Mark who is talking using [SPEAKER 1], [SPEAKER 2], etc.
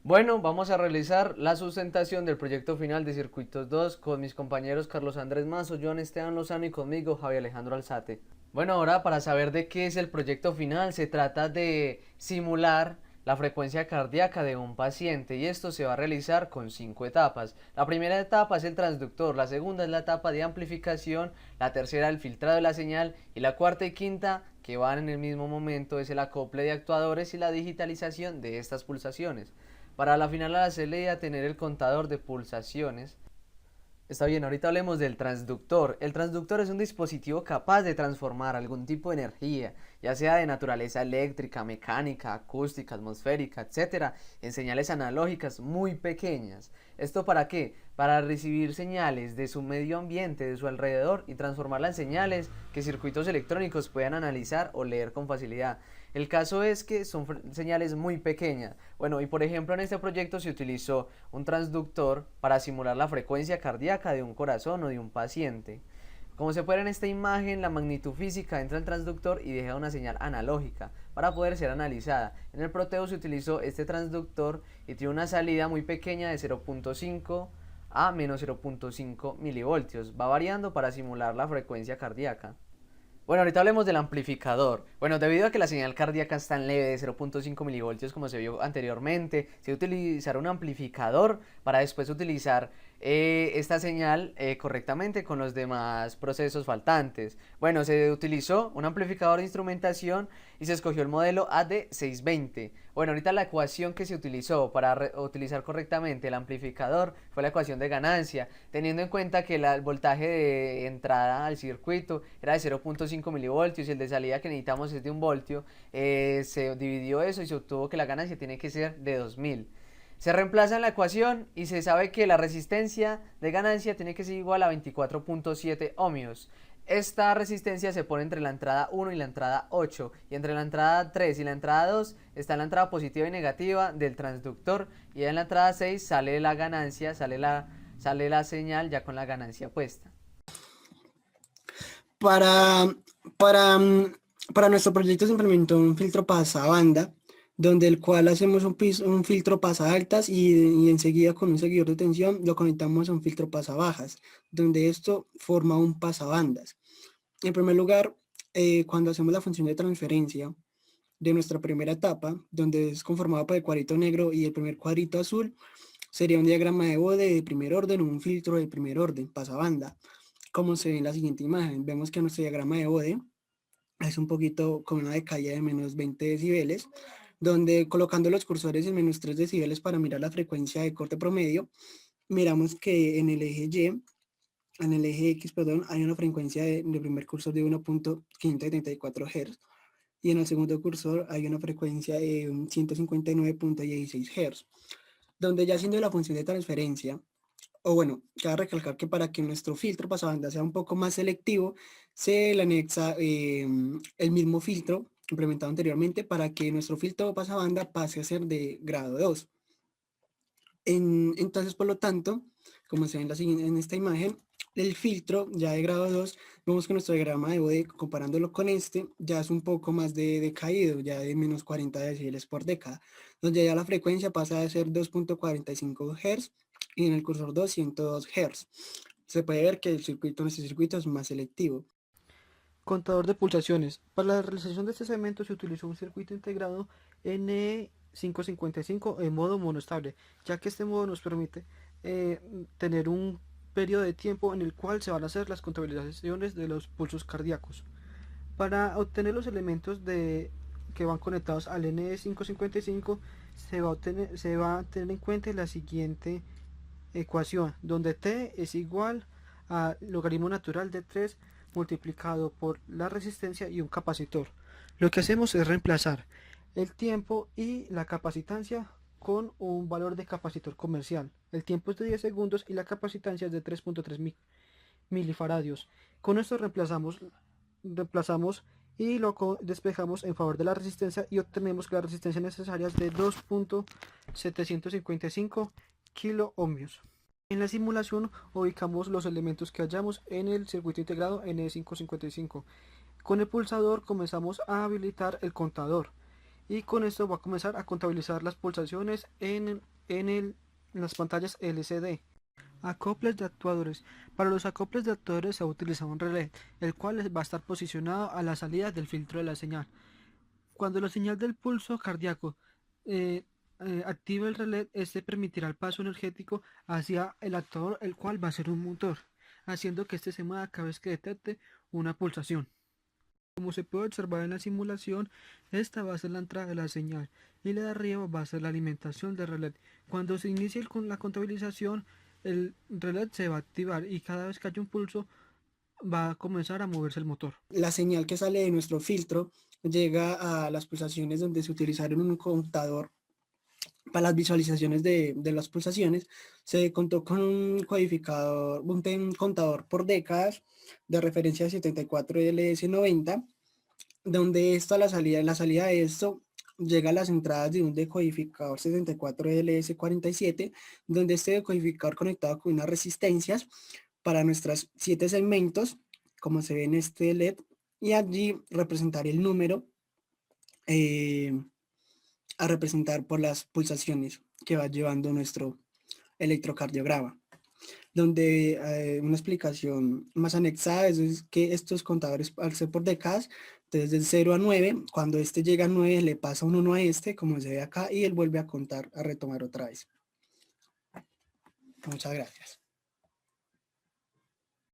[SPEAKER 1] Bueno, vamos a realizar la sustentación del proyecto final de Circuitos 2 con mis compañeros Carlos Andrés Mazo, Joan Esteban Lozano y conmigo Javier Alejandro Alzate. Bueno, ahora para saber de qué es el proyecto final, se trata de simular la frecuencia cardíaca de un paciente y esto se va a realizar con 5 etapas. La primera etapa es el transductor, la segunda es la etapa de amplificación, la tercera el filtrado de la señal y la cuarta y quinta, que van en el mismo momento, es el acople de actuadores y la digitalización de estas pulsaciones. Para la final a la celea tener el contador de pulsaciones. Está bien, ahorita hablemos del transductor. El transductor es un dispositivo capaz de transformar algún tipo de energía, ya sea de naturaleza eléctrica, mecánica, acústica, atmosférica, etcétera, en señales analógicas muy pequeñas. ¿Esto para qué? Para recibir señales de su medio ambiente, de su alrededor, y transformarlas en señales que circuitos electrónicos puedan analizar o leer con facilidad. El caso es que son señales muy pequeñas. Bueno, y por ejemplo en este proyecto se utilizó un transductor para simular la frecuencia cardíaca de un corazón o de un paciente. Como se puede ver en esta imagen, la magnitud física entra al transductor y deja una señal analógica para poder ser analizada. En el Proteus se utilizó este transductor y tiene una salida muy pequeña de 0.5 a menos 0.5 milivoltios. Va variando para simular la frecuencia cardíaca. Bueno, ahorita hablemos del amplificador. Bueno, debido a que la señal cardíaca es tan leve de 0.5 milivoltios como se vio anteriormente, se utilizará un amplificador para después utilizar esta señal correctamente con los demás procesos faltantes. Bueno, se utilizó un amplificador de instrumentación y se escogió el modelo AD620. Bueno, ahorita la ecuación que se utilizó para utilizar correctamente el amplificador fue la ecuación de ganancia, teniendo en cuenta que el voltaje de entrada al circuito era de 0.5 milivoltios y el de salida que necesitamos es de 1 voltio. Se dividió eso y se obtuvo que la ganancia tiene que ser de 2000. Se reemplaza en la ecuación y se sabe que la resistencia de ganancia tiene que ser igual a 24.7 ohmios. Esta resistencia se pone entre la entrada 1 y la entrada 8, y entre la entrada 3 y la entrada 2 está la entrada positiva y negativa del transductor, y en la entrada 6 sale la ganancia, sale la señal ya con la ganancia puesta.
[SPEAKER 2] Para, para, mm, para nuestro proyecto se implementó un filtro pasabanda, donde el cual hacemos un filtro pasaltas y enseguida con un seguidor de tensión lo conectamos a un filtro pasabajas, donde esto forma un pasabandas. En primer lugar, cuando hacemos la función de transferencia de nuestra primera etapa, donde es conformada por el cuadrito negro y el primer cuadrito azul, sería un diagrama de bode de primer orden o un filtro de primer orden, pasabanda, como se ve en la siguiente imagen. Vemos que nuestro diagrama de bode es un poquito con una decaída de menos 20 decibeles, donde colocando los cursores en menos 3 decibeles para mirar la frecuencia de corte promedio, miramos que en el eje Y, en el eje X, perdón, hay una frecuencia de primer cursor de 1.574 Hz y en el segundo cursor hay una frecuencia de 159.16 Hz, donde ya haciendo la función de transferencia, o bueno, cabe recalcar que para que nuestro filtro pasabanda sea un poco más selectivo, se le anexa el mismo filtro implementado anteriormente para que nuestro filtro pasabanda pase a ser de grado 2. Entonces, por lo tanto, como se ve en esta imagen, el filtro ya de grado 2, vemos que nuestro diagrama de bode, comparándolo con este, ya es un poco más decaído, ya de menos 40 decibeles por década, donde ya la frecuencia pasa a ser 2.45 Hz y en el cursor 2, 102 Hz. Se puede ver que el circuito en este circuito es más selectivo.
[SPEAKER 3] Contador de pulsaciones. Para la realización de este segmento se utilizó un circuito integrado N555 en modo monoestable, ya que este modo nos permite tener un periodo de tiempo en el cual se van a hacer las contabilizaciones de los pulsos cardíacos. Para obtener los elementos que van conectados al N555 se va a tener en cuenta la siguiente ecuación, donde t es igual a logaritmo natural de 3 multiplicado por la resistencia y un capacitor. Lo que hacemos es reemplazar el tiempo y la capacitancia con un valor de capacitor comercial. El tiempo es de 10 segundos y la capacitancia es de 3.3 milifaradios. Con esto reemplazamos y lo despejamos en favor de la resistencia y obtenemos que la resistencia necesaria es de 2.755 kilo ohmios. En la simulación ubicamos los elementos que hallamos en el circuito integrado N555. Con el pulsador comenzamos a habilitar el contador y con esto va a comenzar a contabilizar las pulsaciones en en las pantallas LCD. Acoples de actuadores. Para los acoples de actuadores se ha utilizado un relé, el cual va a estar posicionado a la salida del filtro de la señal. Cuando la señal del pulso cardíaco eh, active el relé, este permitirá el paso energético hacia el actuador, el cual va a ser un motor, haciendo que este se mueva cada vez que detecte una pulsación. Como se puede observar en la simulación, esta va a ser la entrada de la señal y la de arriba va a ser la alimentación del relé. Cuando se inicie con la contabilización, el relé se va a activar y cada vez que haya un pulso va a comenzar a moverse el motor.
[SPEAKER 2] La señal que sale de nuestro filtro llega a las pulsaciones donde se utilizaron un contador para las visualizaciones de las pulsaciones. Se contó con un codificador, un contador por décadas de referencia 74LS90, donde la salida de esto llega a las entradas de un decodificador 64LS47, donde este decodificador conectado con unas resistencias para nuestros 7 segmentos, como se ve en este LED, y allí representar el número a representar por las pulsaciones que va llevando nuestro electrocardiograma. Donde una explicación más anexada es que estos contadores, al ser por décadas, entonces del 0 a 9, cuando este llega a 9, le pasa un 1 a este, como se ve acá, y él vuelve a contar, a retomar otra vez. Muchas gracias.